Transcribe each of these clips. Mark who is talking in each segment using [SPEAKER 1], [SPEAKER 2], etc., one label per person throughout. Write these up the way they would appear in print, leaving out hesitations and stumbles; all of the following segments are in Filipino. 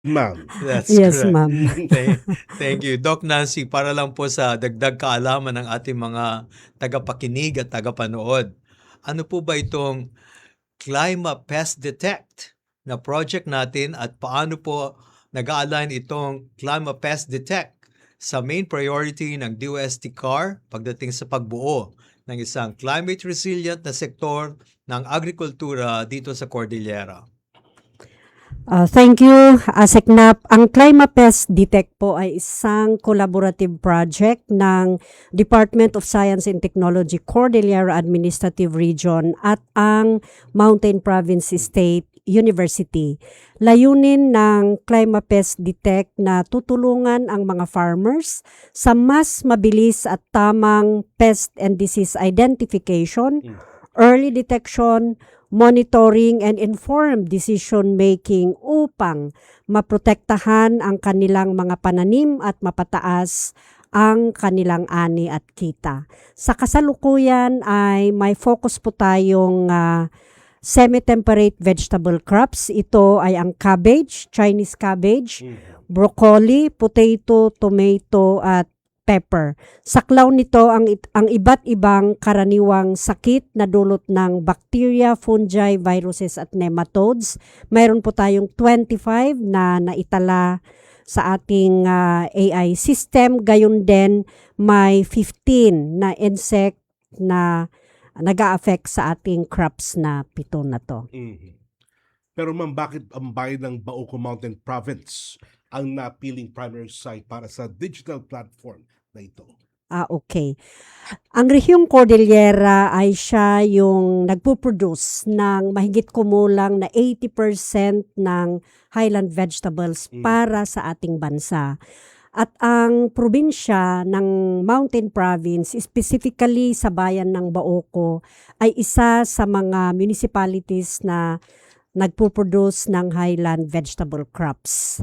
[SPEAKER 1] Ma'am.
[SPEAKER 2] That's
[SPEAKER 3] Yes,
[SPEAKER 2] correct.
[SPEAKER 3] ma'am.
[SPEAKER 2] Thank you. Doc Nancy, para lang po sa dagdag kaalaman ng ating mga tagapakinig at tagapanood, ano po ba itong Clima Pest Detect na project natin at paano po nag-align itong Clima Pest Detect sa main priority ng DOST CAR pagdating sa pagbuo ng isang climate resilient na sektor ng agrikultura dito sa Cordillera?
[SPEAKER 3] Thank you, Seknap. Ang ClimaPest Detect po ay isang collaborative project ng Department of Science and Technology Cordillera Administrative Region at ang Mountain Province State University. Layunin ng ClimaPest Detect na tutulungan ang mga farmers sa mas mabilis at tamang pest and disease identification, early detection, monitoring and informed decision-making upang maprotektahan ang kanilang mga pananim at mapataas ang kanilang ani at kita. Sa kasalukuyan ay may focus po tayong semi-temperate vegetable crops. Ito ay ang cabbage, Chinese cabbage, broccoli, potato, tomato at pepper. Saklaw nito ang iba't ibang karaniwang sakit na dulot ng bacteria, fungi, viruses at nematodes. Mayroon po tayong 25 na naitala sa ating AI system. Gayon din may 15 na insect na nag-a-affect sa ating crops na 7 na to.
[SPEAKER 1] Pero ma'am, bakit ang bayan ng Bauco Mountain Province ang napiling primary site para sa digital platform na ito?
[SPEAKER 3] Okay. Ang Rehiyong Cordillera ay siya yung nagpo-produce ng mahigit kumulang na 80% ng highland vegetables para sa ating bansa. At ang probinsya ng Mountain Province, specifically sa bayan ng Bauco, ay isa sa mga municipalities na nagpo-produce ng highland vegetable crops.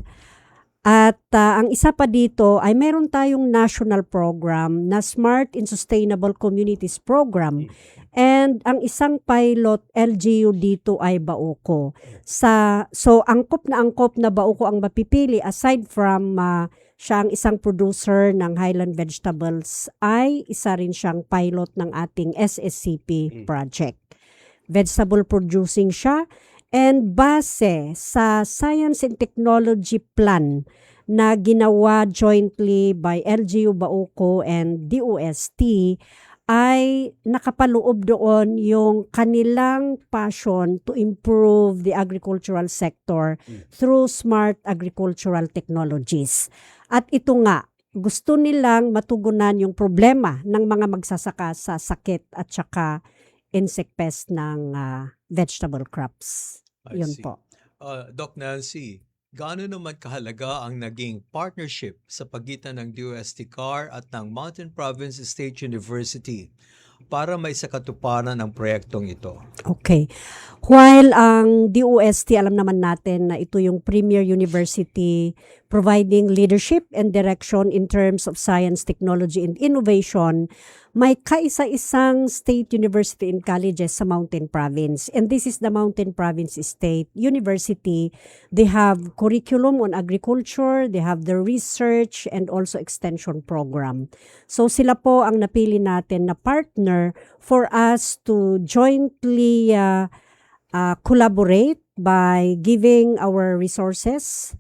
[SPEAKER 3] At ang isa pa dito ay meron tayong national program na Smart and Sustainable Communities Program. And ang isang pilot LGU dito ay Bauco. So angkop na Bauco ang mapipili aside from siya ang isang producer ng highland vegetables, ay isa rin siyang pilot ng ating SSCP project. Vegetable producing siya. And base sa Science and Technology Plan na ginawa jointly by LGU Bauco and DOST, ay nakapaloob doon yung kanilang passion to improve the agricultural sector through smart agricultural technologies. At ito nga, gusto nilang matugunan yung problema ng mga magsasaka sa sakit at saka insect pest ng vegetable crops.
[SPEAKER 2] I
[SPEAKER 3] Yun
[SPEAKER 2] see.
[SPEAKER 3] po.
[SPEAKER 2] Doc Nancy, gaano naman kahalaga ang naging partnership sa pagitan ng DOST CAR at ng Mountain Province State University para may sakatuparan ang proyektong ito?
[SPEAKER 3] Okay. While ang DOST, alam naman natin na ito yung premier university providing leadership and direction in terms of science, technology, and innovation, may kaisa-isang state university and colleges sa Mountain Province. And this is the Mountain Province State University. They have curriculum on agriculture, they have the research and also extension program. So sila po ang napili natin na partner for us to jointly collaborate by giving our resources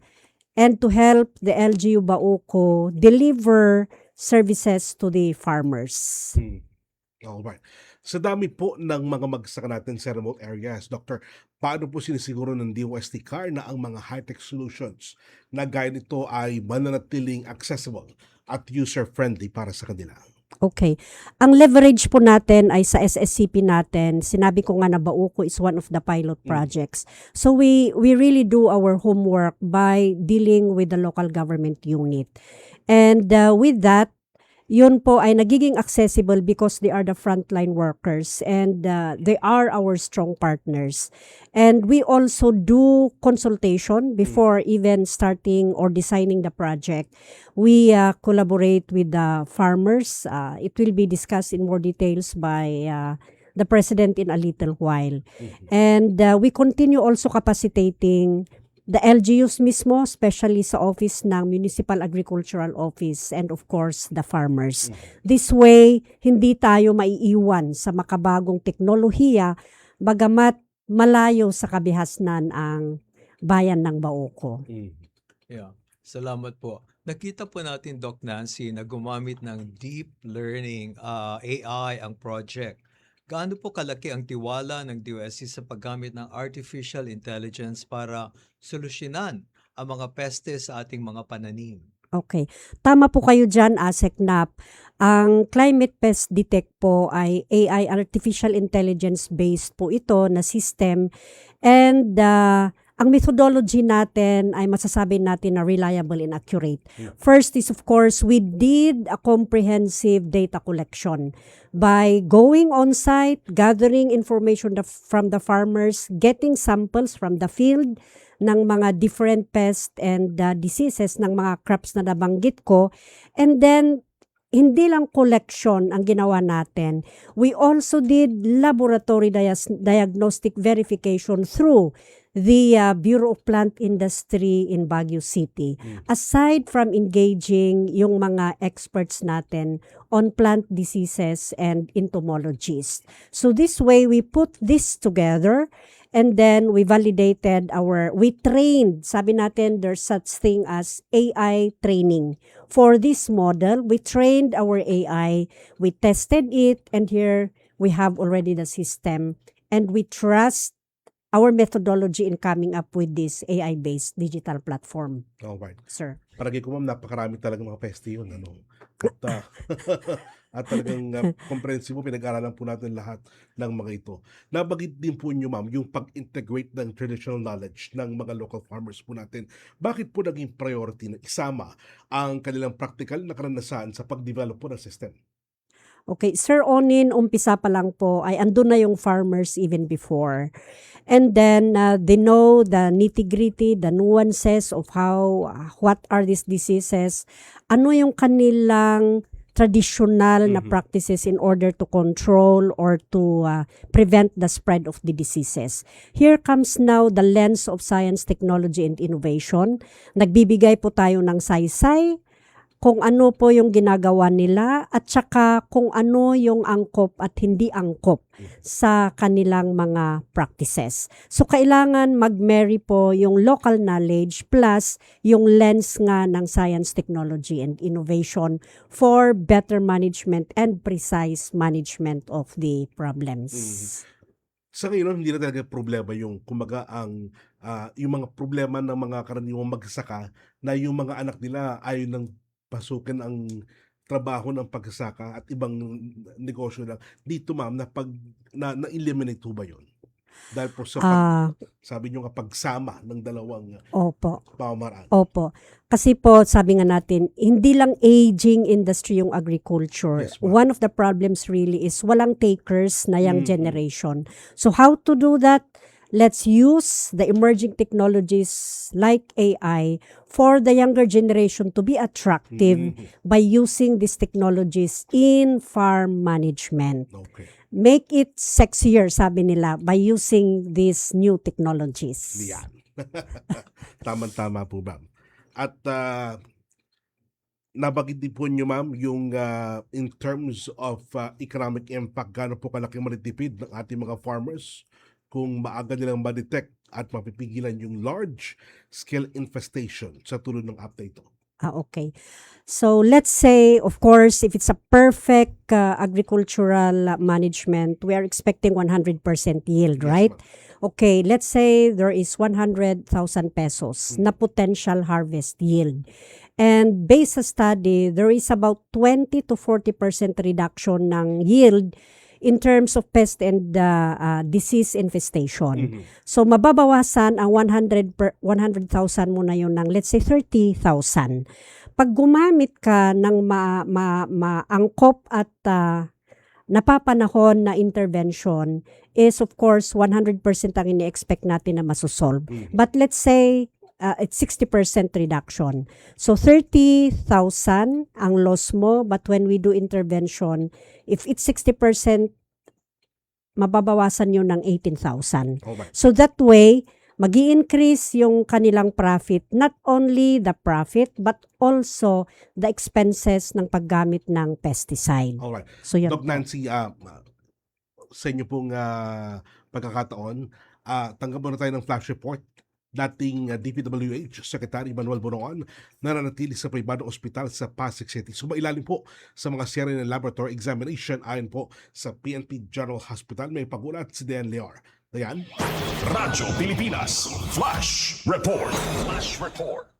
[SPEAKER 3] and to help the LGU Bauco deliver services to the farmers.
[SPEAKER 1] Alright. Sa dami po ng mga magsaka natin sa remote areas, Doctor, paano po sinisiguro ng DOST CAR na ang mga high-tech solutions na gaya nito ay mananatiling accessible at user-friendly para sa kanila?
[SPEAKER 3] Okay. Ang leverage po natin ay sa SSCP natin. Sinabi ko nga na Bauco is one of the pilot projects. So we really do our homework by dealing with the local government unit. And with that, yun po ay nagiging accessible because they are the frontline workers and they are our strong partners. And we also do consultation before even starting or designing the project. We collaborate with the farmers. It will be discussed in more details by the President in a little while. And we continue also capacitating the LGUs mismo, especially sa office ng Municipal Agricultural Office, and of course, the farmers. This way, hindi tayo maiiwan sa makabagong teknolohiya, bagamat malayo sa kabihasnan ang bayan ng Baoco.
[SPEAKER 2] Yeah. Salamat po. Nakita po natin, Doc Nancy, na gumamit ng deep learning AI ang project. Gaano po kalaki ang tiwala ng DOST sa paggamit ng artificial intelligence para solusyonan ang mga peste sa ating mga pananim?
[SPEAKER 3] Okay. Tama po kayo dyan, ASECNAP. Ang Climate Pest Detect po ay AI, artificial intelligence-based po ito na system. And ang methodology natin ay masasabi natin na reliable and accurate. First is, of course, we did a comprehensive data collection by going on site, gathering information from the farmers, getting samples from the field ng mga different pests and diseases ng mga crops na nabanggit ko. And then, hindi lang collection ang ginawa natin. We also did laboratory diagnostic verification through the Bureau of Plant Industry in Baguio City. Aside from engaging yung mga experts natin on plant diseases and entomologists. So this way, we put this together and then we validated we trained, sabi natin there's such thing as AI training. For this model, we trained our AI, we tested it, and here we have already the system. And we trust our methodology in coming up with this AI-based digital platform,
[SPEAKER 1] Alright.
[SPEAKER 3] sir.
[SPEAKER 1] Palagi ko, ma'am, napakarami talaga mga peste yun. At, at talagang comprehensive po, pinag-aralan po natin lahat ng mga ito. Nabagit din po nyo, ma'am, yung pag-integrate ng traditional knowledge ng mga local farmers po natin. Bakit po naging priority na isama ang kanilang practical na karanasan sa pag-develop po ng system?
[SPEAKER 3] Okay, Sir Onin, umpisa pa lang po ay andun na yung farmers even before. And then they know the nitty-gritty, the nuances of what are these diseases, ano yung kanilang traditional na practices in order to control or to prevent the spread of the diseases. Here comes now the lens of science, technology, and innovation. Nagbibigay po tayo ng saysay, kung ano po yung ginagawa nila at saka kung ano yung angkop at hindi angkop sa kanilang mga practices. So kailangan mag-marry po yung local knowledge plus yung lens nga ng science, technology, and innovation for better management and precise management of the problems.
[SPEAKER 1] Sa ngayon, hindi na talaga problema yung kumaga ang yung mga problema ng mga karaniwang magsasaka na yung mga anak nila ayaw ng pasukin ang trabaho ng pagsasaka at ibang negosyo lang. Dito, ma'am, na-eliminate ho ba yun? Dahil po sa sabi nyo nga pagsama ng dalawang
[SPEAKER 3] Opo.
[SPEAKER 1] pamamaraan.
[SPEAKER 3] Opo. Kasi po, sabi nga natin, hindi lang aging industry yung agriculture.
[SPEAKER 1] Yes, ma'am.
[SPEAKER 3] One of the problems really is walang takers na young generation. So how to do that? Let's use the emerging technologies like AI for the younger generation to be attractive by using these technologies in farm management.
[SPEAKER 1] Okay.
[SPEAKER 3] Make it sexier, sabi nila, by using these new technologies.
[SPEAKER 1] Yan. Tama-tama po, ma'am. At nabagid din po nyo, ma'am, yung in terms of economic impact, gaano po kalaki matitipid ng ating mga farmers kung maaga nilang ma-detect at mapipigilan yung large-scale infestation sa tulong ng app na ito.
[SPEAKER 3] Okay. So let's say, of course, if it's a perfect agricultural management, we are expecting 100% yield, right? Okay, let's say there is 100,000 pesos na potential harvest yield. And based sa study, there is about 20 to 40% reduction ng yield in terms of pest and disease infestation. So mababawasan ang 100,000 mo na yun ng let's say 30,000. Pag gumamit ka ng maangkop at napapanahon na intervention is of course 100% ang ini-expect natin na masosolve. But let's say it's 60% reduction. So 30,000 ang loss mo, but when we do intervention, if it's 60%, mababawasan yun ng 18,000.
[SPEAKER 1] Alright.
[SPEAKER 3] So that way, magi-increase yung kanilang profit, not only the profit but also the expenses ng paggamit ng pesticide.
[SPEAKER 1] Alright.
[SPEAKER 3] So yun
[SPEAKER 1] Doc
[SPEAKER 3] po.
[SPEAKER 1] Nancy, sa inyo pong pagkakataon, tanggap muna tayo ng flash report. Dating DPWH Secretary Manuel Bonoan nananatili sa pribadong ospital sa Pasig City. Sumailalim po sa mga seri ng laboratory examination ayon po sa PNP General Hospital. May pagulat si Dean Leor. Dayan?
[SPEAKER 4] Radyo Pilipinas Flash Report. Flash Report.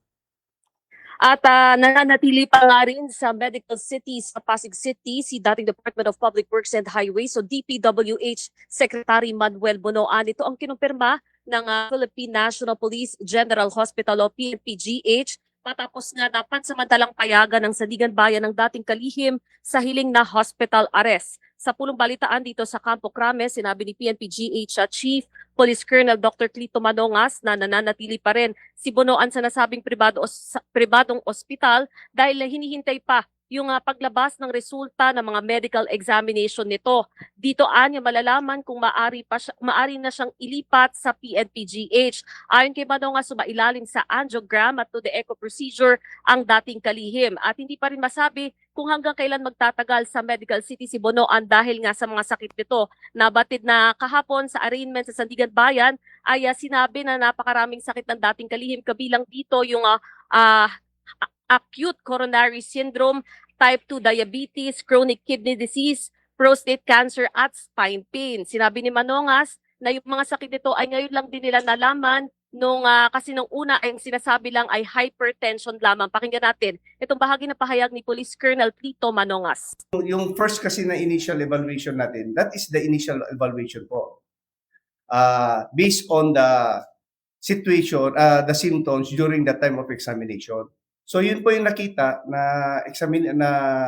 [SPEAKER 5] At nananatili pa nga rin sa Medical City sa Pasig City si dating Department of Public Works and Highways o DPWH Secretary Manuel Bonoan. Ito ang kinumpirma ng Philippine National Police General Hospital o PNPGH matapos nga na pansamantalang payagan ng Sandigan Bayan ng dating kalihim sa hiling na hospital arrest. Sa pulong balitaan dito sa Campo Crame, sinabi ni PNPGH Chief Police Colonel Dr. Clito Manongas na nananatili pa rin si Bonoan sa nasabing pribadong ospital dahil hinihintay pa yung paglabas ng resulta ng mga medical examination nito. Dito anya malalaman kung maari na siyang ilipat sa PNPGH. Ayon kay Manongas, sumailalim sa angiogram at to the echo procedure ang dating kalihim. At hindi pa rin masabi kung hanggang kailan magtatagal sa Medical City si Bonoan dahil nga sa mga sakit nito. Nabatid na kahapon sa arraignment sa Sandigan Bayan ay sinabi na napakaraming sakit ng dating kalihim, kabilang dito yung acute coronary syndrome, type 2 diabetes, chronic kidney disease, prostate cancer at spine pain. Sinabi ni Manongas na yung mga sakit nito ay ngayon lang din nila nalaman kasi nung una ay sinasabi lang ay hypertension lamang. Pakinggan natin itong bahagi na pahayag ni Police Colonel Clito Manongas.
[SPEAKER 6] Yung first kasi na initial evaluation natin, that is the initial evaluation po. Based on the situation, the symptoms during the time of examination. So yun po yung nakita na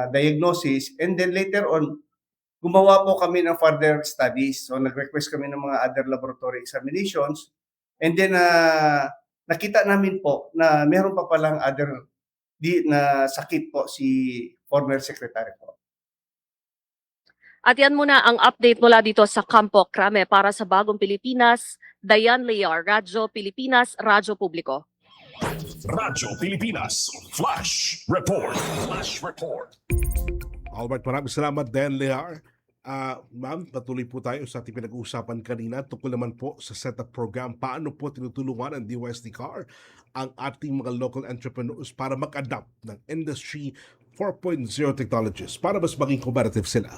[SPEAKER 6] diagnosis, and then later on gumawa po kami ng further studies. So nag-request kami ng mga other laboratory examinations, and then nakita namin po na meron pa palang other na sakit po si former secretary po.
[SPEAKER 5] At yan muna ang update mula dito sa Campo Crame para sa Bagong Pilipinas. Dayan Lear, Radyo Pilipinas, Radyo Publiko.
[SPEAKER 4] Radyo Pilipinas Flash Report. Flash Report.
[SPEAKER 1] Alright, maraming salamat, Dan Lear. Ma'am, patuloy po tayo sa ating pinag-uusapan kanina tungkol naman po sa setup program. Paano po tinutulungan ng DOST CAR ang ating mga local entrepreneurs para mag-adapt ng Industry 4.0 technologies para mas maging competitive sila?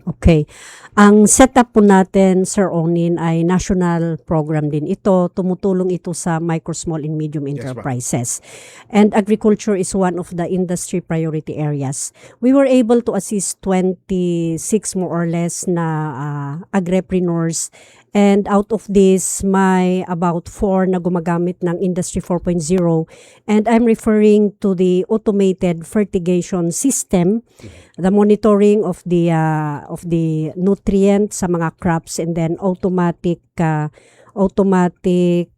[SPEAKER 3] Okay. Ang setup po natin, Sir Onin, ay national program din ito. Tumutulong ito sa micro, small, and medium enterprises. And agriculture is one of the industry priority areas. We were able to assist 26 more or less na agripreneurs. And out of this, may about 4 na gumagamit ng Industry 4.0. And I'm referring to the automated fertigation system, the monitoring of the nutrients sa mga crops, and then automatic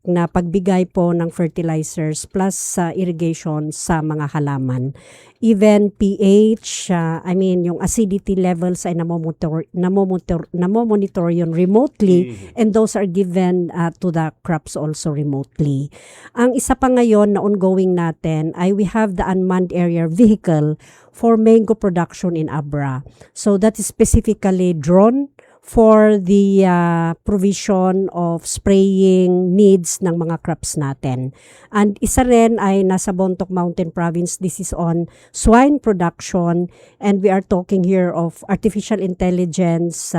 [SPEAKER 3] na pagbigay po ng fertilizers plus irrigation sa mga halaman. Even pH, yung acidity levels ay namomonitor yun remotely, and those are given to the crops also remotely. Ang isa pa ngayon na ongoing natin ay we have the unmanned aerial vehicle for mango production in Abra. So that is specifically drone for the provision of spraying needs ng mga crops natin. And isa rin ay nasa Bontoc Mountain Province. This is on swine production, and we are talking here of artificial intelligence,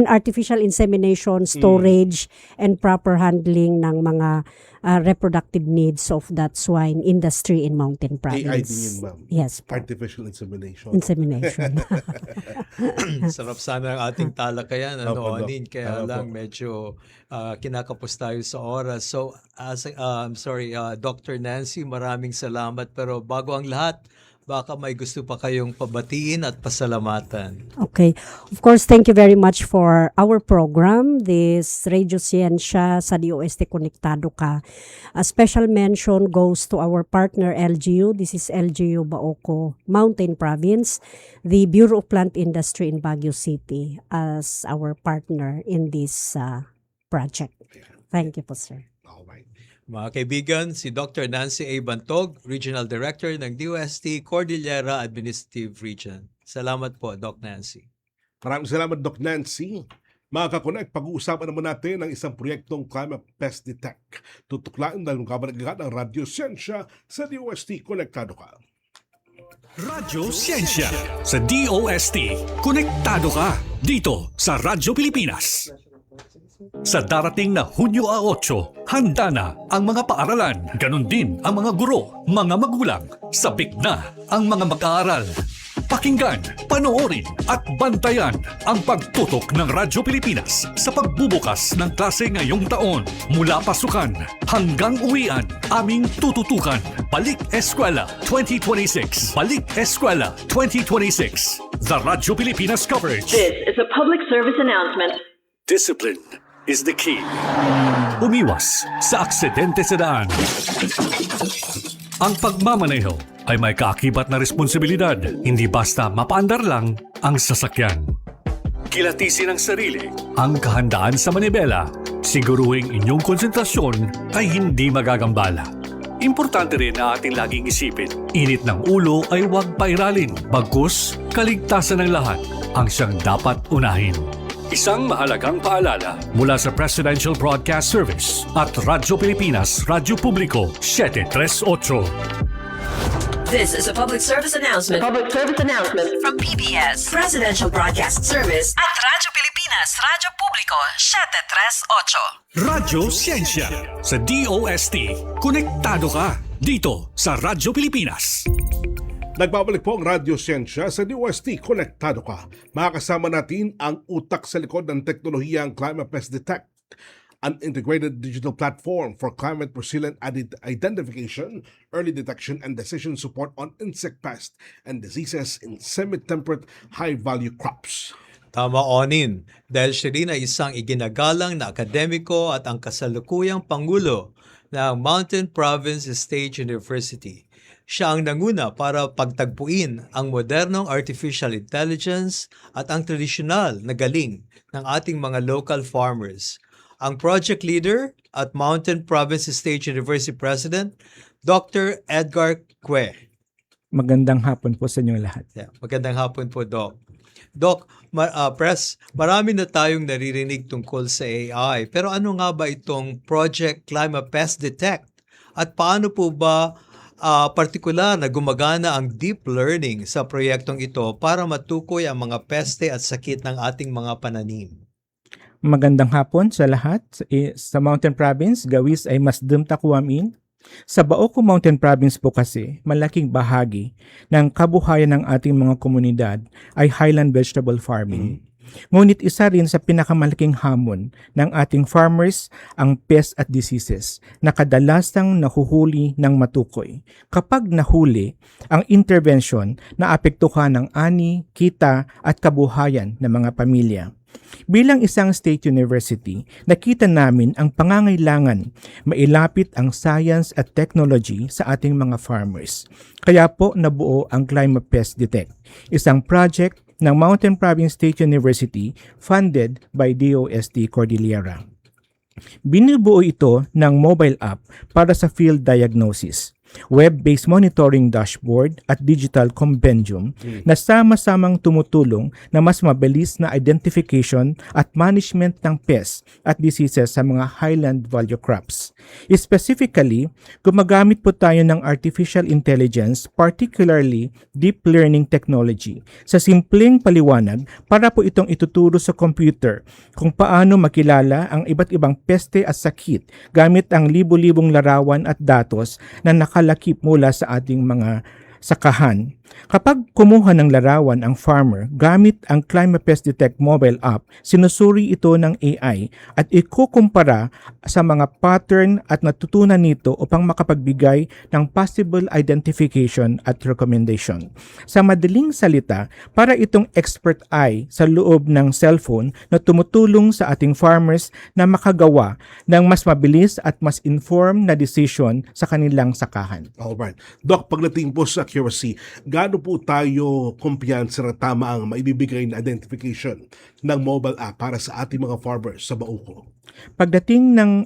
[SPEAKER 3] artificial insemination, storage, and proper handling ng mga reproductive needs of that swine industry in Mountain Province.
[SPEAKER 1] AI din yun, ma'am.
[SPEAKER 3] Yes po.
[SPEAKER 1] Artificial insemination.
[SPEAKER 3] Insemination.
[SPEAKER 2] Sarap sana ang ating talakayan,
[SPEAKER 1] Opo, Doc.
[SPEAKER 2] Onin, kaya
[SPEAKER 1] Opo.
[SPEAKER 2] lang medyo kinakapos tayo sa oras. So, Dr. Nancy, maraming salamat. Pero bago ang lahat, baka may gusto pa kayong pabatiin at pasalamatan.
[SPEAKER 3] Okay. Of course, thank you very much for our program, this Radio Ciencia sa DOST Konektado Ka. A special mention goes to our partner LGU. This is LGU Baoco Mountain Province, the Bureau of Plant Industry in Baguio City as our partner in this project. Thank you po, sir.
[SPEAKER 1] Alright.
[SPEAKER 2] Mga kaibigan, si Dr. Nancy A. Bantog, Regional Director ng DOST Cordillera Administrative Region. Salamat po, Doc Nancy.
[SPEAKER 1] Maraming salamat, Doc Nancy. Mga kakonek, pag-uusapan naman natin ang isang proyektong Climate Pest Detect. Tutuklain dahil kabaragahan ng Radyo Siyensya sa DOST Konektado Ka.
[SPEAKER 7] Radyo Siyensya sa DOST. Konektado ka dito sa Radyo Pilipinas. Sa darating na Hunyo 8, handa na ang mga paaralan, ganun din ang mga guro, mga magulang, sabik na ang mga mag-aaral. Pakinggan, panoorin at bantayan ang pagtutok ng Radyo Pilipinas sa pagbubukas ng klase ngayong taon. Mula pasukan hanggang uwian, aming tututukan. Balik Eskwela 2026. Balik Eskwela 2026. The Radyo Pilipinas coverage.
[SPEAKER 8] This is a public service announcement.
[SPEAKER 7] Discipline is the key. Umiwas sa aksidente sa daan. Ang pagmamaneho ay may kaakibat na responsibilidad, hindi basta mapaandar lang ang sasakyan. Kilatisin ang sarili, ang kahandaan sa manibela, siguruhing inyong konsentrasyon ay hindi magagambala. Importante rin na ating laging isipin, init ng ulo ay huwag pairalin, bagkus kaligtasan ng lahat ang siyang dapat unahin. Isang mahalagang paalala mula sa Presidential Broadcast Service at Radyo Pilipinas, Radyo Publiko 738.
[SPEAKER 8] This is a public service announcement. Public service announcement from PBS, Presidential Broadcast Service at Radyo Pilipinas, Radyo Publiko 738.
[SPEAKER 7] Radyo Siyensya sa DOST. Konektado ka dito sa Radyo Pilipinas.
[SPEAKER 1] Nagbabalik po ang Radyo Siyensya sa DOST Konektado Ka. Makakasama natin ang utak sa likod ng teknolohiyang Climate Pest Detect, an integrated digital platform for climate resilient identification, early detection, and decision support on insect pests and diseases in semi-temperate high-value crops.
[SPEAKER 2] Tama, Onin, dahil siya rin ay isang iginagalang na akademiko at ang kasalukuyang pangulo ng Mountain Province State University. Siya ang nanguna para pagtagpuin ang modernong artificial intelligence at ang tradisyonal na galing ng ating mga local farmers. Ang project leader at Mountain Province State University President, Dr. Edgar Cue.
[SPEAKER 9] Magandang hapon po sa inyong lahat.
[SPEAKER 2] Yeah, magandang hapon po, Doc. Doc, Press, marami na tayong naririnig tungkol sa AI. Pero ano nga ba itong Project Climate Pest Detect? At paano po ba partikular na gumagana ang deep learning sa proyektong ito para matukoy ang mga peste at sakit ng ating mga pananim?
[SPEAKER 9] Magandang hapon sa lahat. Sa Mountain Province, gawis ay Masdum Takuamin. Sa Baoco Mountain Province po kasi, malaking bahagi ng kabuhayan ng ating mga komunidad ay highland vegetable farming. Ngunit isa rin sa pinakamalaking hamon ng ating farmers ang pests at diseases na kadalasang nahuhuli ng matukoy. Kapag nahuli, ang intervention na apektuhan ng ani, kita at kabuhayan ng mga pamilya. Bilang isang state university, nakita namin ang pangangailangan mailapit ang science at technology sa ating mga farmers. Kaya po nabuo ang Climate Pest Detect, isang project ng Mountain Province State University funded by DOST Cordillera. Binubuo ito ng mobile app para sa field diagnosis, web-based monitoring dashboard at digital compendium na sama-samang tumutulong na mas mabilis na identification at management ng pests at diseases sa mga highland value crops. Specifically, gumagamit po tayo ng artificial intelligence, particularly deep learning technology, sa simpleng paliwanag para po itong ituturo sa computer kung paano makilala ang iba't ibang peste at sakit gamit ang libu-libong larawan at datos na nakalakip mula sa ating mga sakahan. Kapag kumuha ng larawan ang farmer gamit ang Climate Pest Detect mobile app, sinusuri ito ng AI at ikukumpara sa mga pattern at natutunan nito upang makapagbigay ng possible identification at recommendation. Sa madaling salita, para itong expert eye sa loob ng cellphone na tumutulong sa ating farmers na makagawa ng mas mabilis at mas informed na decision sa kanilang sakahan.
[SPEAKER 1] Alright. Doc, pagdating po sa accuracy, gaano po tayo kumpiyansa na tama ang maibibigay na identification ng mobile app para sa ating mga farmers sa Bauco?
[SPEAKER 9] Pagdating ng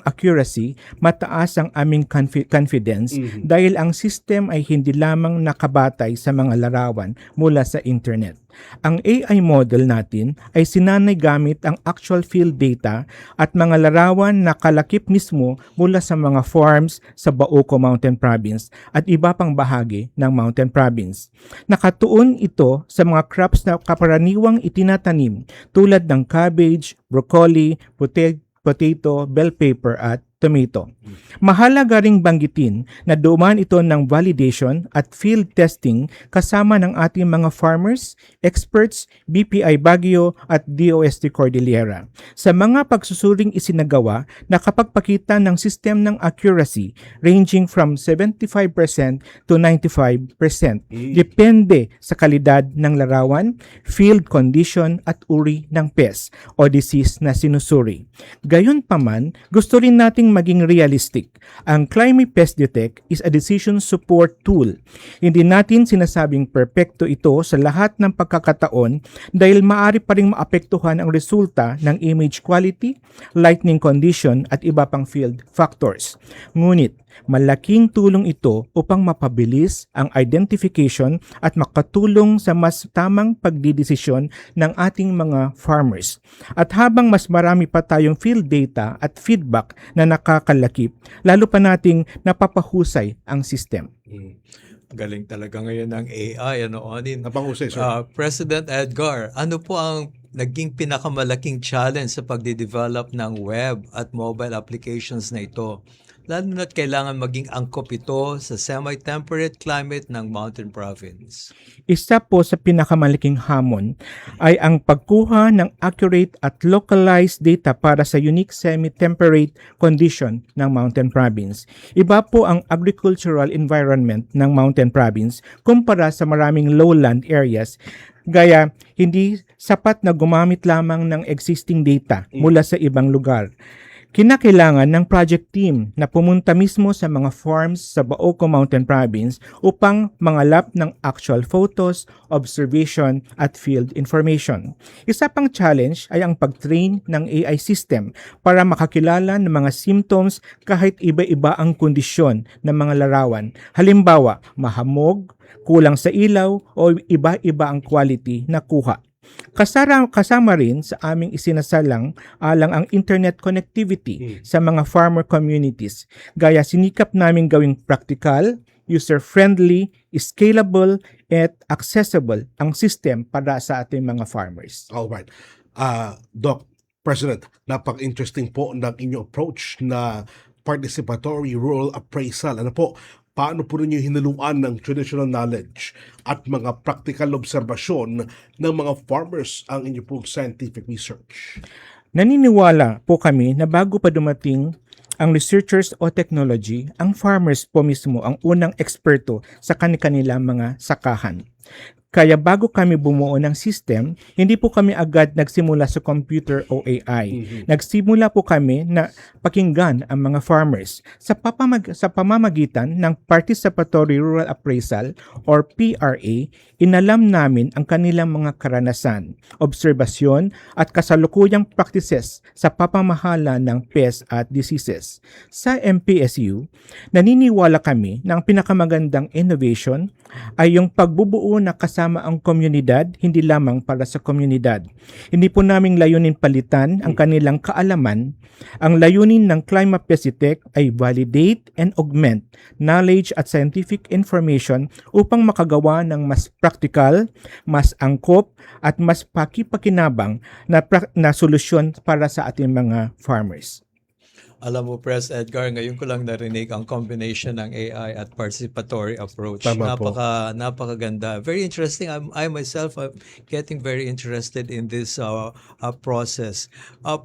[SPEAKER 9] accuracy, mataas ang aming confidence dahil ang system ay hindi lamang nakabatay sa mga larawan mula sa internet. Ang AI model natin ay sinanay gamit ang actual field data at mga larawan na kalakip mismo mula sa mga farms sa Bauco Mountain Province at iba pang bahagi ng Mountain Province. Nakatuon ito sa mga crops na kaparaniwang itinatanim tulad ng cabbage, broccoli, potato, bell pepper at tomato. Mahalaga ring banggitin na dumaan ito ng validation at field testing kasama ng ating mga farmers, experts, BPI Baguio at DOST Cordillera. Sa mga pagsusuring isinagawa, nakapagpakita ng system ng accuracy ranging from 75% to 95%. Depende sa kalidad ng larawan, field condition at uri ng pest o disease na sinusuri. Gayunpaman, gusto rin nating maging realistic. Ang Climate Pest Detect is a decision support tool. Hindi natin sinasabing perpekto ito sa lahat ng pagkakataon dahil maaari pa ring maapektuhan ang resulta ng image quality, lighting condition at iba pang field factors. Ngunit, malaking tulong ito upang mapabilis ang identification at makatulong sa mas tamang pagdidesisyon ng ating mga farmers. At habang mas marami pa tayong field data at feedback na nakakalakip, lalo pa nating napapahusay ang system.
[SPEAKER 2] Galing talaga ngayon ng AI, ano, Onin?
[SPEAKER 1] Napangusay, sir.
[SPEAKER 2] President Edgar, ano po ang naging pinakamalaking challenge sa pagde-develop ng web at mobile applications na ito? Lalo na't kailangan maging angkop ito sa semi-temperate climate ng Mountain Province.
[SPEAKER 9] Isa po sa pinakamalaking hamon ay ang pagkuha ng accurate at localized data para sa unique semi-temperate condition ng Mountain Province. Iba po ang agricultural environment ng Mountain Province kumpara sa maraming lowland areas. Gaya, hindi sapat na gumamit lamang ng existing data mula sa ibang lugar. Kinakailangan ng project team na pumunta mismo sa mga farms sa Bauco Mountain Province upang mangalap ng actual photos, observation at field information. Isa pang challenge ay ang pag-train ng AI system para makakilala ng mga symptoms kahit iba-iba ang kondisyon ng mga larawan. Halimbawa, mahamog, kulang sa ilaw o iba-iba ang quality na kuha. Kasama rin sa aming isinasalang alang ang internet connectivity sa mga farmer communities. Gaya sinikap namin gawing practical, user-friendly, scalable, at accessible ang system para sa ating mga farmers.
[SPEAKER 1] Alright. Doc, President, napaka-interesting po ng inyong approach na participatory rural appraisal. Ano po, paano po ninyo hinaluan ng traditional knowledge at mga practical obserbasyon ng mga farmers ang inyong pong scientific research?
[SPEAKER 9] Naniniwala po kami na bago pa dumating ang researchers o technology, ang farmers po mismo ang unang eksperto sa kanilang mga sakahan. Kaya bago kami bumuo ng system, hindi po kami agad nagsimula sa computer o AI. Nagsimula po kami na pakinggan ang mga farmers sa pamamagitan ng Participatory Rural Appraisal or PRA. Inalam namin ang kanilang mga karanasan, obserbasyon at kasalukuyang practices sa pamamahala ng pests at diseases. Sa MPSU, naniniwala kami na ang pinakamagandang innovation ay yung pagbubuo na kasama ang komunidad, hindi lamang para sa komunidad. Hindi po naming layunin palitan ang kanilang kaalaman. Ang layunin ng Climate Pest Detect ay validate and augment knowledge at scientific information upang makagawa ng mas practical, mas angkop at mas pakipakinabang na solusyon para sa ating mga farmers.
[SPEAKER 2] Alam mo, Pres Edgar, ngayon ko lang narinig ang combination ng AI at participatory approach.
[SPEAKER 1] Tama po.
[SPEAKER 2] Napakaganda. Very interesting. I myself am getting very interested in this process.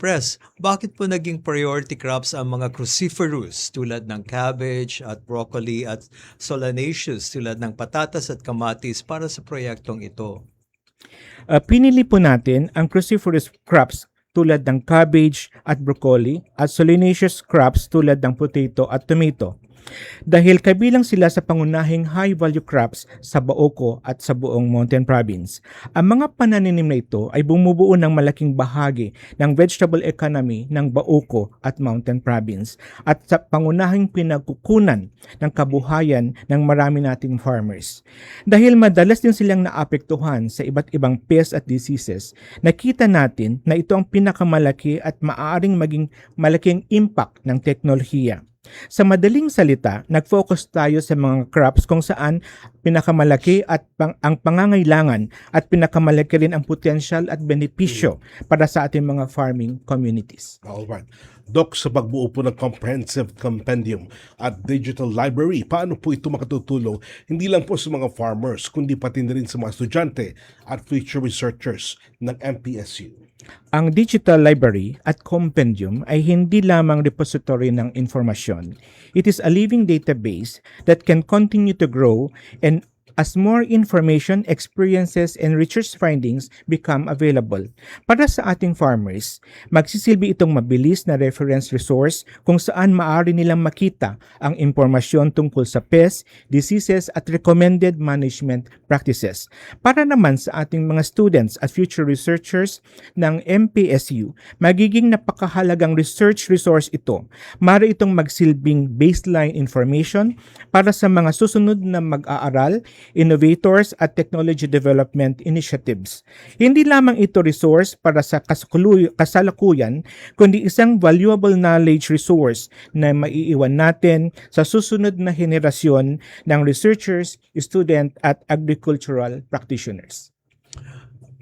[SPEAKER 2] Pres, bakit po naging priority crops ang mga cruciferous tulad ng cabbage at broccoli at solanaceous tulad ng patatas at kamatis para sa proyektong ito?
[SPEAKER 9] Pinili po natin ang cruciferous crops tulad ng cabbage at broccoli at solanaceous crops tulad ng potato at tomato. dahil kabilang sila sa pangunahing high-value crops sa Baoco at sa buong Mountain Province. Ang mga pananinim na ito ay bumubuo ng malaking bahagi ng vegetable economy ng Baoco at Mountain Province at sa pangunahing pinagkukunan ng kabuhayan ng marami nating farmers. Dahil madalas din silang naapektuhan sa iba't ibang pests at diseases, nakita natin na ito ang pinakamalaki at maaaring maging malaking impact ng teknolohiya. Sa madaling salita, nag-focus tayo sa mga crops kung saan pinakamalaki at ang pangangailangan at pinakamalaki rin ang potensyal at benepisyo para sa ating mga farming communities.
[SPEAKER 1] Alright. Doc, sa pagbuo po ng comprehensive compendium at digital library, paano po ito makatutulong hindi lang po sa mga farmers, kundi pati na rin sa mga estudyante at future researchers ng MPSU?
[SPEAKER 9] Ang digital library at compendium ay hindi lamang repository ng informasyon. It is a living database that can continue to grow and as more information, experiences, and research findings become available. Para sa ating farmers, magsisilbi itong mabilis na reference resource kung saan maaari nilang makita ang impormasyon tungkol sa pests, diseases, at recommended management practices. Para naman sa ating mga students at future researchers ng MPSU, magiging napakahalagang research resource ito. Maaari itong magsilbing baseline information para sa mga susunod na mag-aaral, innovators at technology development initiatives. Hindi lamang ito resource para sa kasalukuyan, kundi isang valuable knowledge resource na maiiwan natin sa susunod na henerasyon ng researchers, student at agricultural practitioners.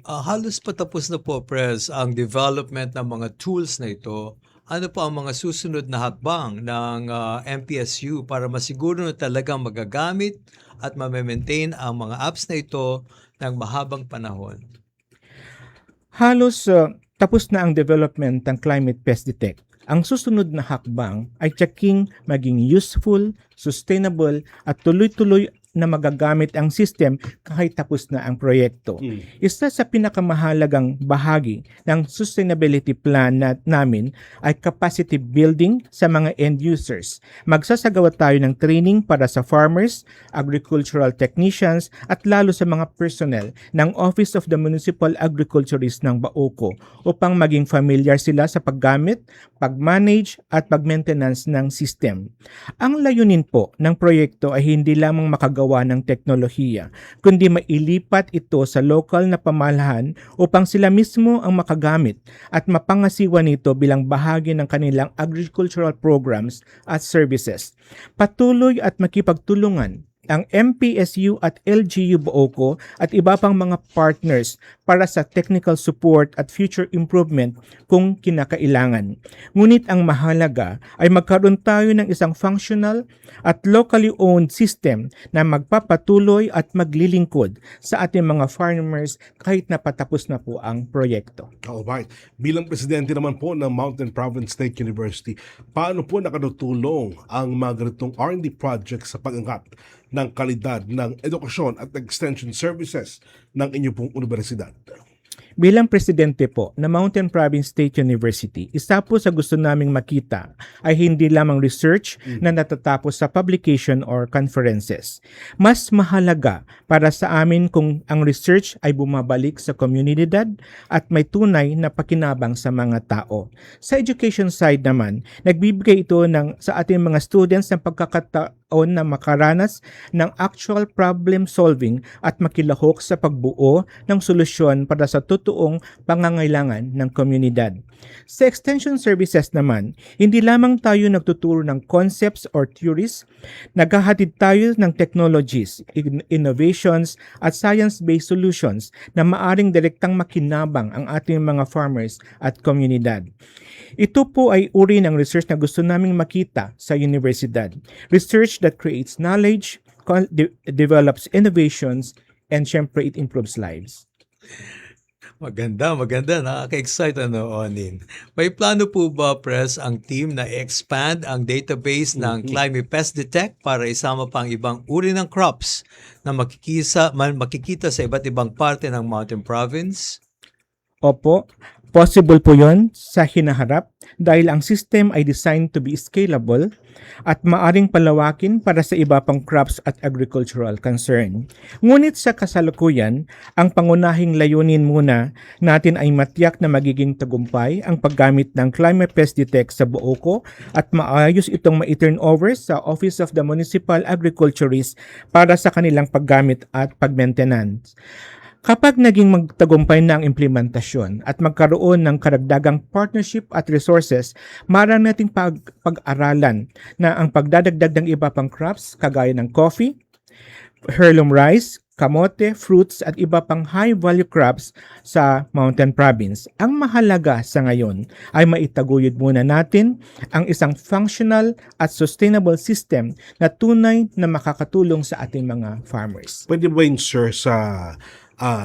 [SPEAKER 2] Halos patapos na po, Pres, ang development ng mga tools na ito. Ano po ang mga susunod na hakbang ng MPSU para masiguro na talagang magagamit at ma-maintain ang mga apps na ito ng mahabang panahon?
[SPEAKER 9] Halos tapos na ang development ng Climate Pest Detect. Ang susunod na hakbang ay tiyaking maging useful, sustainable at tuloy-tuloy na magagamit ang system kahit tapos na ang proyekto. Isa sa pinakamahalagang bahagi ng sustainability plan namin ay capacity building sa mga end users. Magsasagawa tayo ng training para sa farmers, agricultural technicians at lalo sa mga personnel ng Office of the Municipal Agriculturist ng Baoco upang maging familiar sila sa paggamit, pag-manage at pag-maintenance ng system. Ang layunin po ng proyekto ay hindi lamang makagawa ng teknolohiya, kundi mailipat ito sa lokal na pamalahan upang sila mismo ang makagamit at mapangasiwa nito bilang bahagi ng kanilang agricultural programs at services. Patuloy at makipagtulungan ang MPSU at LGU Baoco at iba pang mga partners para sa technical support at future improvement kung kinakailangan. Ngunit ang mahalaga ay magkaroon tayo ng isang functional at locally owned system na magpapatuloy at maglilingkod sa ating mga farmers kahit na patapos na po ang proyekto.
[SPEAKER 1] Alright. Bilang presidente naman po ng Mountain Province State University, paano po nakatutulong ang mga ganitong R&D projects sa pag-angat ng kalidad ng edukasyon at extension services ng inyong pong universidad?
[SPEAKER 9] Bilang presidente po ng Mountain Province State University, isa po sa gusto naming makita ay hindi lamang research na natatapos sa publication or conferences. Mas mahalaga para sa amin kung ang research ay bumabalik sa komunidad at may tunay na pakinabang sa mga tao. Sa education side naman, nagbibigay ito sa ating mga students ng pagkakataon na makaranas ng actual problem solving at makilahok sa pagbuo ng solusyon para sa totoong pangangailangan ng komunidad. Sa extension services naman, hindi lamang tayo nagtuturo ng concepts or theories, naghahatid tayo ng technologies, innovations at science-based solutions na maaring direktang makinabang ang ating mga farmers at komunidad. Ito po ay uri ng research na gusto naming makita sa universidad. Research that creates knowledge, develops innovations, and syempre it improves lives.
[SPEAKER 2] Maganda. Nakaka-excite Onin. May plano po ba, Pres, ang team na expand ang database ng Climate Pest Detect para isama pang ibang uri ng crops na makikita sa iba't ibang parte ng Mountain Province?
[SPEAKER 9] Opo, Possible po yon sa hinaharap dahil ang system ay designed to be scalable at maaring palawakin para sa iba pang crops at agricultural concern. Ngunit sa kasalukuyan, ang pangunahing layunin muna natin ay matiyak na magiging tagumpay ang paggamit ng Climate Pest Detect sa Booko at maayos itong ma-turn over sa Office of the Municipal Agriculturist para sa kanilang paggamit at pag-maintenance. Kapag naging magtagumpay na ang implementasyon at magkaroon ng karagdagang partnership at resources, marami nating pag-aralan na ang pagdadagdag ng iba pang crops kagaya ng coffee, heirloom rice, kamote, fruits at iba pang high-value crops sa Mountain Province. Ang mahalaga sa ngayon ay maitaguyod muna natin ang isang functional at sustainable system na tunay na makakatulong sa ating mga farmers.
[SPEAKER 1] Pwede ba yun, sir, sa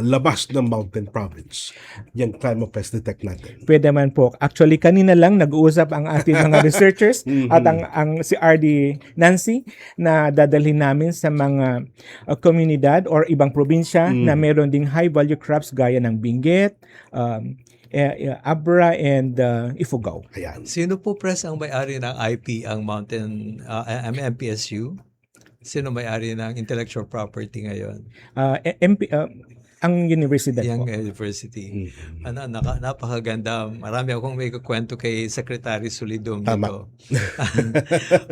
[SPEAKER 1] labas ng Mountain Province, yung Climate Pest Detect natin?
[SPEAKER 9] Pwede man po. Actually, kanina lang nag-uusap ang ating mga researchers at ang si RD Nancy na dadalhin namin sa mga komunidad or ibang probinsya na meron ding high-value crops gaya ng Benguet, Abra, and Ifugao.
[SPEAKER 1] Ayan.
[SPEAKER 2] Sino po press ang may-ari ng IP ang Mountain MPSU? Sino may-ari ng intellectual property ngayon?
[SPEAKER 9] Ang universidad
[SPEAKER 2] Young
[SPEAKER 9] po.
[SPEAKER 2] University. Napakaganda. Marami akong may kukwento kay Secretary Solidum
[SPEAKER 1] Tama.
[SPEAKER 2] dito.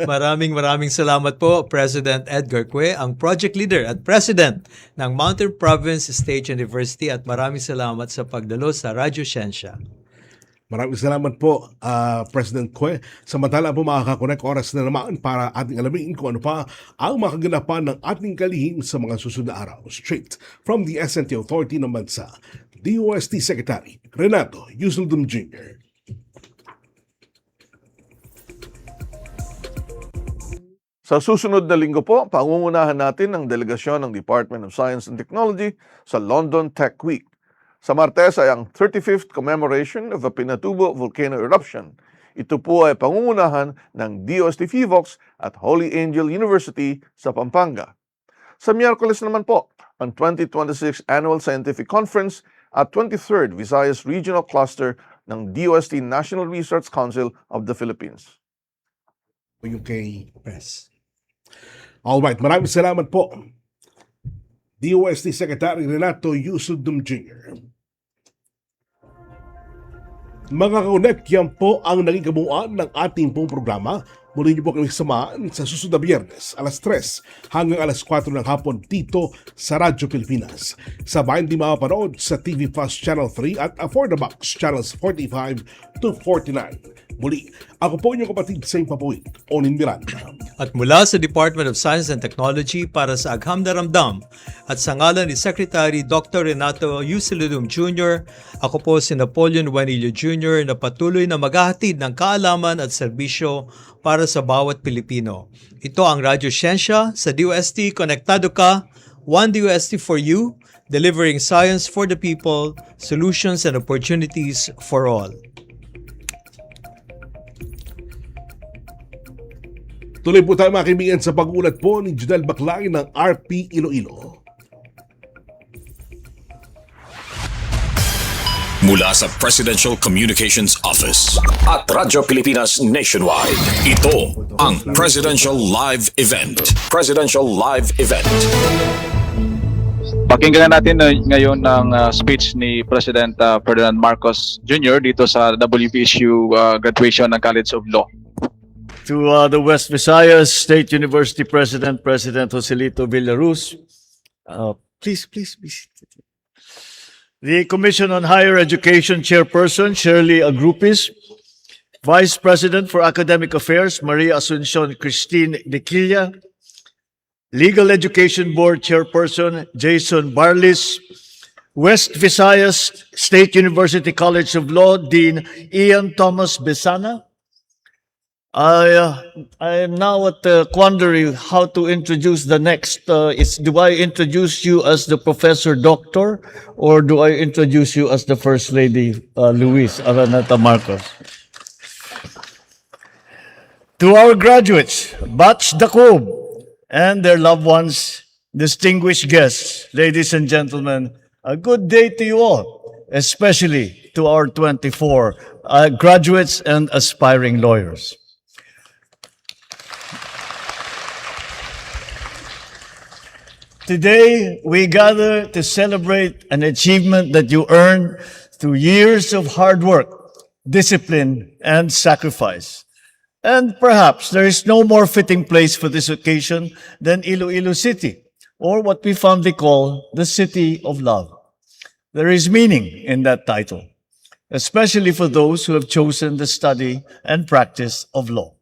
[SPEAKER 2] maraming salamat po, President Edgar Cue, ang project leader at president ng Mountain Province State University, at maraming salamat sa pagdalo sa Radyo Siyensya.
[SPEAKER 1] Maraming salamat po, President Cue. Samantala po makakakonek oras na naman para ating alamin kung ano pa ang makaganapan ng ating kalihim sa mga susunod na araw. Straight from the SNT Authority ng bansa, DOST Secretary Renato Yuseldum Jr.
[SPEAKER 10] Sa susunod na linggo po, pangungunahan natin ang delegasyon ng Department of Science and Technology sa London Tech Week. Sa Martes ay ang 35th commemoration of the Pinatubo Volcano Eruption. Ito po ay pangungunahan ng DOST FIVOX at Holy Angel University sa Pampanga. Sa Miyerkules naman po, ang 2026 Annual Scientific Conference at 23rd Visayas Regional Cluster ng DOST National Research Council of the Philippines.
[SPEAKER 1] UK Press. Alright, maraming salamat po, DOST Secretary Renato Yuseldum Jr. Mga kaunek, yan po ang naging kabuuan ng ating pong programa. Muli niyo po kami samahan sa susunod na Biyernes, alas 3 hanggang alas 4 ng hapon dito sa Radyo Pilipinas. Sabayan din mapapanood sa TV Plus Channel 3 at For the Box Channels 45 to 49. Muli, ako po inyong kapatid sa Impapuit, Onin Miranda.
[SPEAKER 2] At mula sa Department of Science and Technology para sa Agham na Ramdam at sa ngalan ni Secretary Dr. Renato Yuseldum Jr., ako po si Napoleon Juanillo Jr. na patuloy na maghahatid ng kaalaman at serbisyo para sa bawat Pilipino. Ito ang Radyo Siyensya sa DOST. Konektado ka, One DOST for you, delivering science for the people, solutions and opportunities for all.
[SPEAKER 1] Tuloy po tayo mga kaibigan sa pag-ulat po ni Judel Baclay ng RP Iloilo.
[SPEAKER 4] Mula sa Presidential Communications Office at Radyo Pilipinas Nationwide, ito ang Presidential Live Event. Presidential Live Event.
[SPEAKER 11] Pakinggan natin ngayon ng speech ni President Ferdinand Marcos Jr. dito sa WPSU graduation ng College of Law.
[SPEAKER 12] To the West Visayas State University President, President Joselito Villaruz. Please be seated. The Commission on Higher Education Chairperson, Shirley Agrupis. Vice President for Academic Affairs, Maria Asuncion Christine Dequilla. Legal Education Board Chairperson, Jason Barlis. West Visayas State University College of Law, Dean Ian Thomas Besana. I am now at the quandary how to introduce the next. Do I introduce you as the Professor Doctor or do I introduce you as the First Lady, Luis Araneta Marcos? To our graduates, Batch Dakob, and their loved ones, distinguished guests, ladies and gentlemen, a good day to you all. especially to our 24 graduates and aspiring lawyers. Today, we gather to celebrate an achievement that you earned through years of hard work, discipline, and sacrifice. And perhaps there is no more fitting place for this occasion than Iloilo City, or what we fondly call the City of Love. There is meaning in that title, especially for those who have chosen the study and practice of law.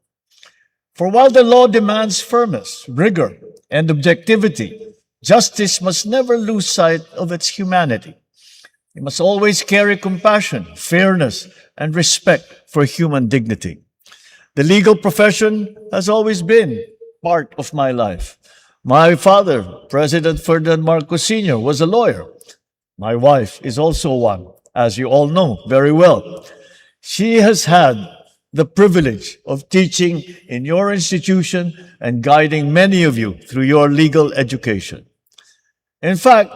[SPEAKER 12] For while the law demands firmness, rigor, and objectivity, justice must never lose sight of its humanity. It must always carry compassion, fairness, and respect for human dignity. The legal profession has always been part of my life. My father, President Ferdinand Marcos Sr., was a lawyer. My wife is also one, as you all know very well. She has had the privilege of teaching in your institution and guiding many of you through your legal education. In fact,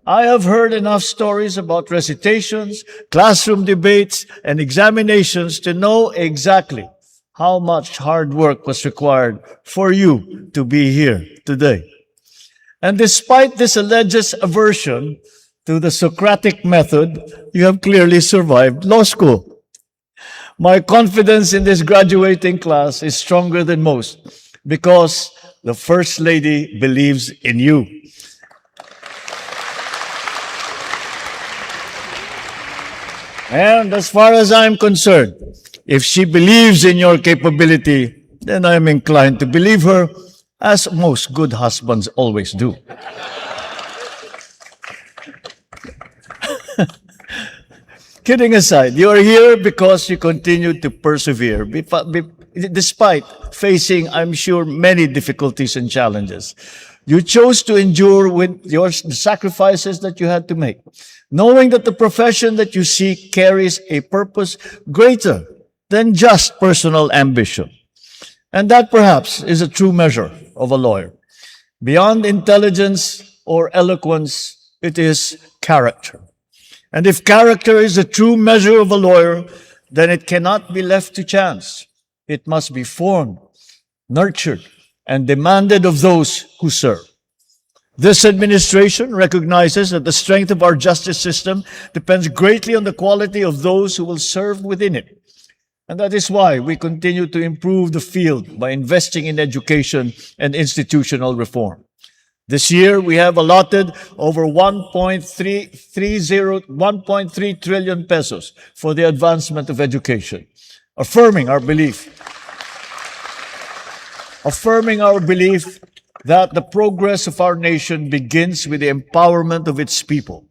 [SPEAKER 12] I have heard enough stories about recitations, classroom debates, and examinations to know exactly how much hard work was required for you to be here today. And despite this alleged aversion to the Socratic method, you have clearly survived law school. My confidence in this graduating class is stronger than most because the First Lady believes in you. And as far as I'm concerned, if she believes in your capability, then I'm inclined to believe her, as most good husbands always do. Kidding aside, you are here because you continue to persevere, despite facing, I'm sure, many difficulties and challenges. You chose to endure with the sacrifices that you had to make, knowing that the profession that you seek carries a purpose greater than just personal ambition. And that perhaps is a true measure of a lawyer. Beyond intelligence or eloquence, it is character. And if character is a true measure of a lawyer, then it cannot be left to chance. It must be formed, nurtured, and demanded of those who serve. This administration recognizes that the strength of our justice system depends greatly on the quality of those who will serve within it. And that is why we continue to improve the field by investing in education and institutional reform. This year, we have allotted over 1.3 trillion pesos for the advancement of education, affirming our belief that the progress of our nation begins with the empowerment of its people.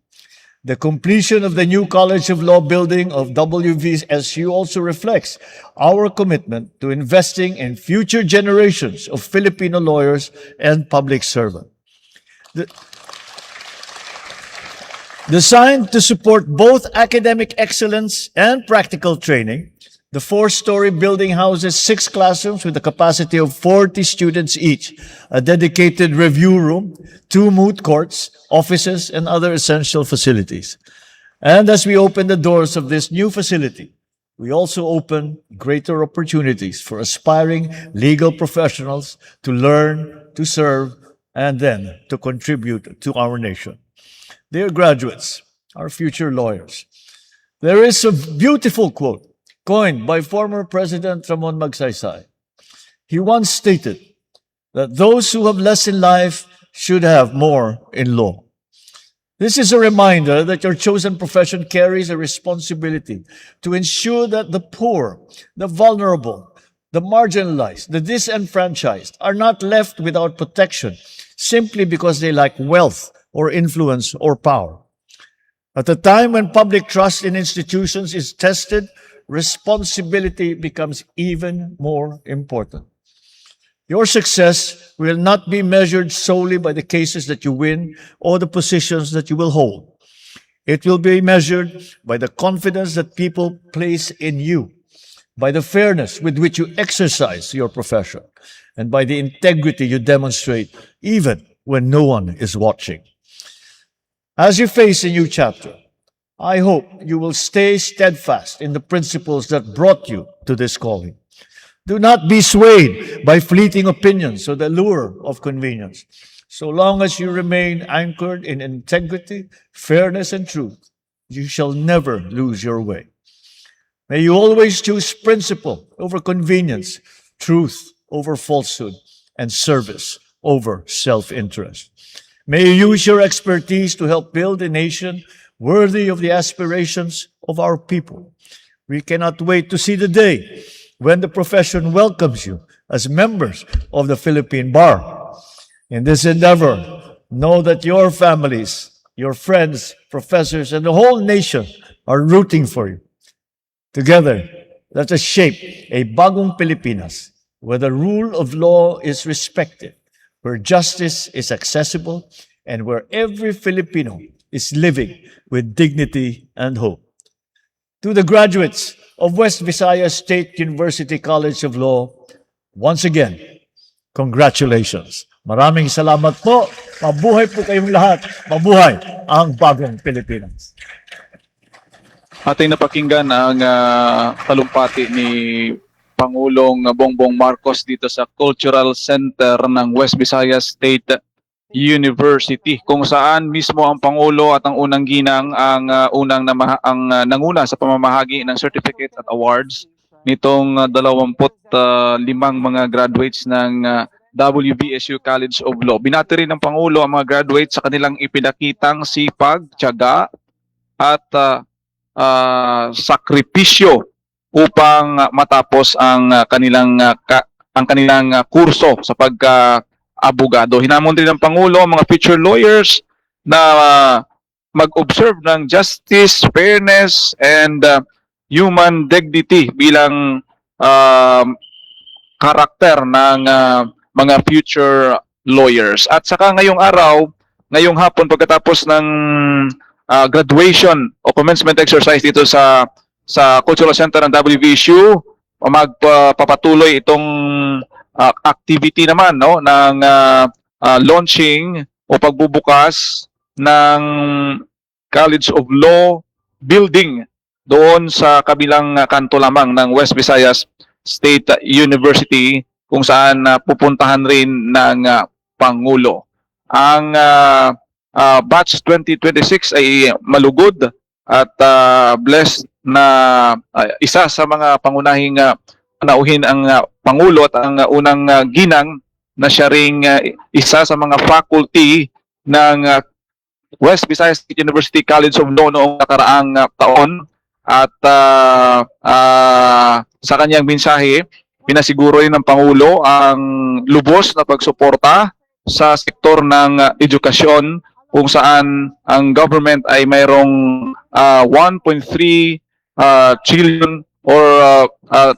[SPEAKER 12] The completion of the new College of Law building of WVSU also reflects our commitment to investing in future generations of Filipino lawyers and public servants. Designed to support both academic excellence and practical training, the 4-story building houses 6 classrooms with a capacity of 40 students each, a dedicated review room, 2 moot courts, offices, and other essential facilities. And as we open the doors of this new facility, we also open greater opportunities for aspiring legal professionals to learn, to serve, and then to contribute to our nation. Dear graduates, our future lawyers, there is a beautiful quote coined by former President Ramon Magsaysay. He once stated that those who have less in life should have more in law. This is a reminder that your chosen profession carries a responsibility to ensure that the poor, the vulnerable, the marginalized, the disenfranchised are not left without protection simply because they lack wealth or influence or power. At a time when public trust in institutions is tested, responsibility becomes even more important. Your success will not be measured solely by the cases that you win or the positions that you will hold. It will be measured by the confidence that people place in you, by the fairness with which you exercise your profession, and by the integrity you demonstrate even when no one is watching. As you face a new chapter, I hope you will stay steadfast in the principles that brought you to this calling. Do not be swayed by fleeting opinions or the lure of convenience. So long as you remain anchored in integrity, fairness, and truth, you shall never lose your way. May you always choose principle over convenience, truth over falsehood, and service over self-interest. May you use your expertise to help build a nation worthy of the aspirations of our people. We cannot wait to see the day when the profession welcomes you as members of the Philippine Bar. In this endeavor, know that your families, your friends, professors, and the whole nation are rooting for you. Together, let us shape a bagong Pilipinas where the rule of law is respected, where justice is accessible, and where every Filipino is living with dignity and hope. To the graduates of West Visayas State University College of Law, once again, congratulations. Maraming salamat po. Mabuhay po kayong lahat. Mabuhay ang bagong Pilipinas.
[SPEAKER 11] Ating napakinggan ang talumpati ni Pangulong Bongbong Marcos dito sa Cultural Center ng West Visayas State University, kung saan mismo ang Pangulo at ang unang ginang ang nanguna sa pamamahagi ng certificate at awards nitong 25 mga graduates ng WBSU College of Law. Binati rin ng Pangulo ang mga graduates sa kanilang ipinakitang sipag, tiyaga at sakripisyo upang matapos ang kanilang kurso sa pagka-abogado. Hinamon din ng Pangulo ang mga future lawyers na mag-observe ng justice, fairness, and human dignity bilang karakter ng mga future lawyers. At saka ngayong araw, ngayong hapon, pagkatapos ng graduation o commencement exercise dito sa Cultural Center ng WVSU, magpapatuloy itong activity naman ng launching o pagbubukas ng College of Law building doon sa kabilang kanto lamang ng West Visayas State University, kung saan pupuntahan rin ng Pangulo. Ang batch 2026 ay malugod at blessed na isa sa mga pangunahing panauhin ang Pangulo at ang unang ginang na siya ring isa sa mga faculty ng West Visayas State University College of Law noong nakaraang taon. At sa kanyang mensahe, pinasiguro rin ng Pangulo ang lubos na pagsuporta sa sektor ng edukasyon, kung saan ang government ay mayroong 1.3 trillion or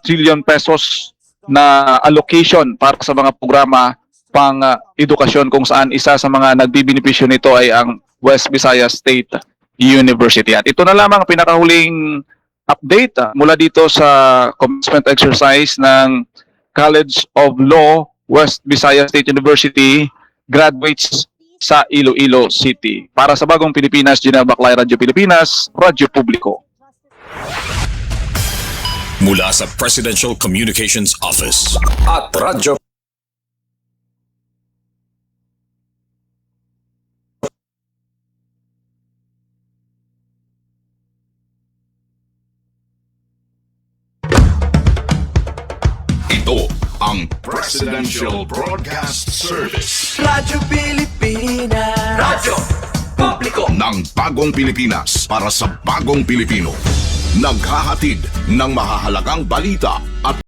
[SPEAKER 11] trillion pesos na allocation para sa mga programa pang edukasyon, kung saan isa sa mga nagbibenepisyo nito ay ang West Visayas State University. At ito na lamang ang pinakahuling update mula dito sa commencement exercise ng College of Law, West Visayas State University graduates sa Iloilo City. Para sa Bagong Pilipinas, Gina Baclay, Radyo Pilipinas, Radyo Publiko.
[SPEAKER 4] Mula sa Presidential Communications Office at Radyo Ito ang Presidential Broadcast Service.
[SPEAKER 13] Radyo Pilipinas. Radyo Publiko
[SPEAKER 4] ng Bagong Pilipinas para sa Bagong Pilipino. Naghahatid ng mahahalagang balita at